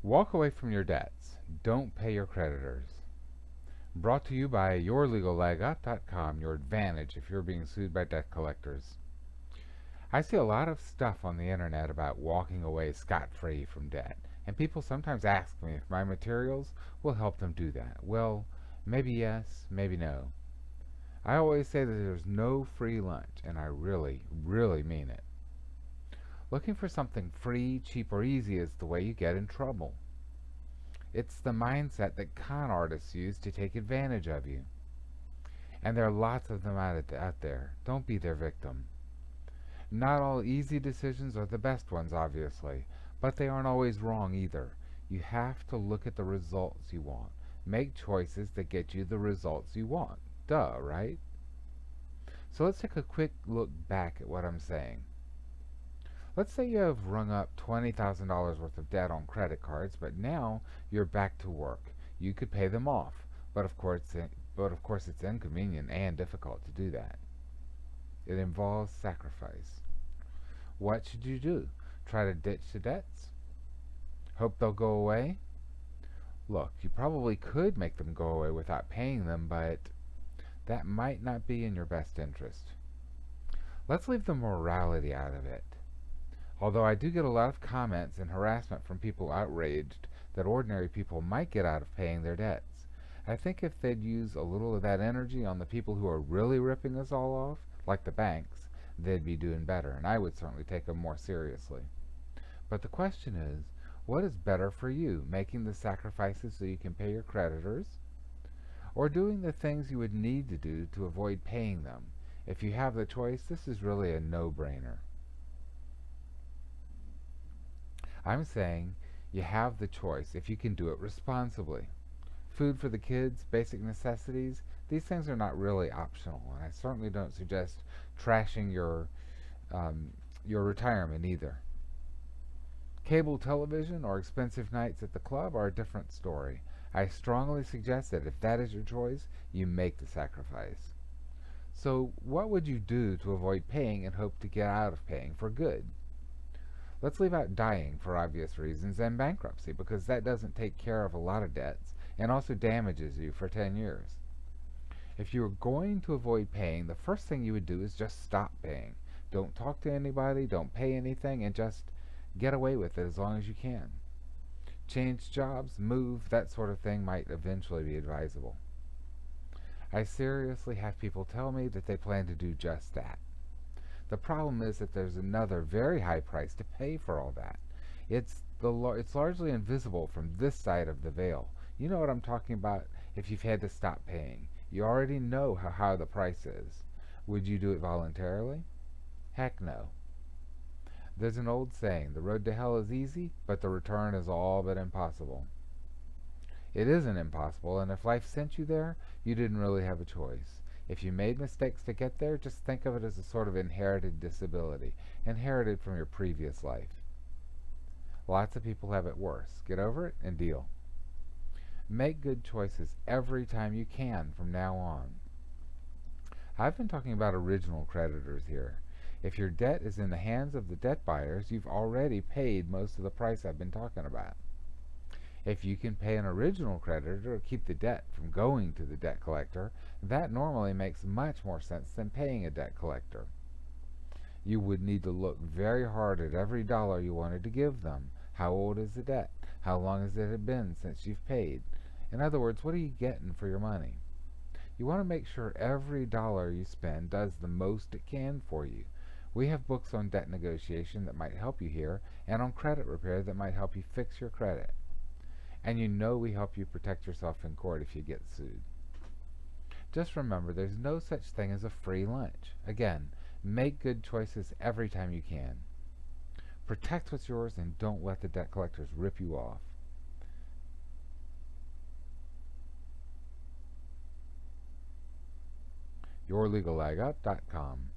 Walk away from your debts. Don't pay your creditors. Brought to you by YourLegalLegUp.com, your advantage if you're being sued by debt collectors. I see a lot of stuff on the internet about walking away scot-free from debt, and people sometimes ask me if my materials will help them do that. Well, maybe yes, maybe no. I always say that there's no free lunch, and I really, really mean it. Looking for something free, cheap, or easy is the way you get in trouble. It's the mindset that con artists use to take advantage of you. And there are lots of them out there. Don't be their victim. Not all easy decisions are the best ones, obviously, but they aren't always wrong either. You have to look at the results you want. Make choices that get you the results you want. Duh, right? So let's take a quick look back at what I'm saying. Let's say you have rung up $20,000 worth of debt on credit cards, but now you're back to work. You could pay them off, but of course it's inconvenient and difficult to do that. It involves sacrifice. What should you do? Try to ditch the debts? Hope they'll go away? Look, you probably could make them go away without paying them, but that might not be in your best interest. Let's leave the morality out of it. Although I do get a lot of comments and harassment from people outraged that ordinary people might get out of paying their debts. I think if they'd use a little of that energy on the people who are really ripping us all off, like the banks, they'd be doing better, and I would certainly take them more seriously. But the question is, what is better for you, making the sacrifices so you can pay your creditors, or doing the things you would need to do to avoid paying them? If you have the choice, this is really a no-brainer. I'm saying you have the choice if you can do it responsibly. Food for the kids, basic necessities, these things are not really optional, and I certainly don't suggest trashing your retirement either. Cable television or expensive nights at the club are a different story. I strongly suggest that if that is your choice, you make the sacrifice. So what would you do to avoid paying and hope to get out of paying for good? Let's leave out dying for obvious reasons and bankruptcy, because that doesn't take care of a lot of debts and also damages you for 10 years. If you were going to avoid paying, the first thing you would do is just stop paying. Don't talk to anybody, don't pay anything, and just get away with it as long as you can. Change jobs, move, that sort of thing might eventually be advisable. I seriously have people tell me that they plan to do just that. The problem is that there's another very high price to pay for all that. It's largely invisible from this side of the veil. You know what I'm talking about if you've had to stop paying. You already know how high the price is. Would you do it voluntarily? Heck no. There's an old saying, the road to hell is easy, but the return is all but impossible. It isn't impossible, and if life sent you there, you didn't really have a choice. If you made mistakes to get there, just think of it as a sort of inherited disability, inherited from your previous life. Lots of people have it worse. Get over it and deal. Make good choices every time you can from now on. I've been talking about original creditors here. If your debt is in the hands of the debt buyers, you've already paid most of the price I've been talking about. If you can pay an original creditor to keep the debt from going to the debt collector, that normally makes much more sense than paying a debt collector. You would need to look very hard at every dollar you wanted to give them. How old is the debt? How long has it been since you've paid? In other words, what are you getting for your money? You want to make sure every dollar you spend does the most it can for you. We have books on debt negotiation that might help you here, and on credit repair that might help you fix your credit. And you know we help you protect yourself in court if you get sued. Just remember, there's no such thing as a free lunch. Again, make good choices every time you can. Protect what's yours and don't let the debt collectors rip you off. YourLegalLegUp.com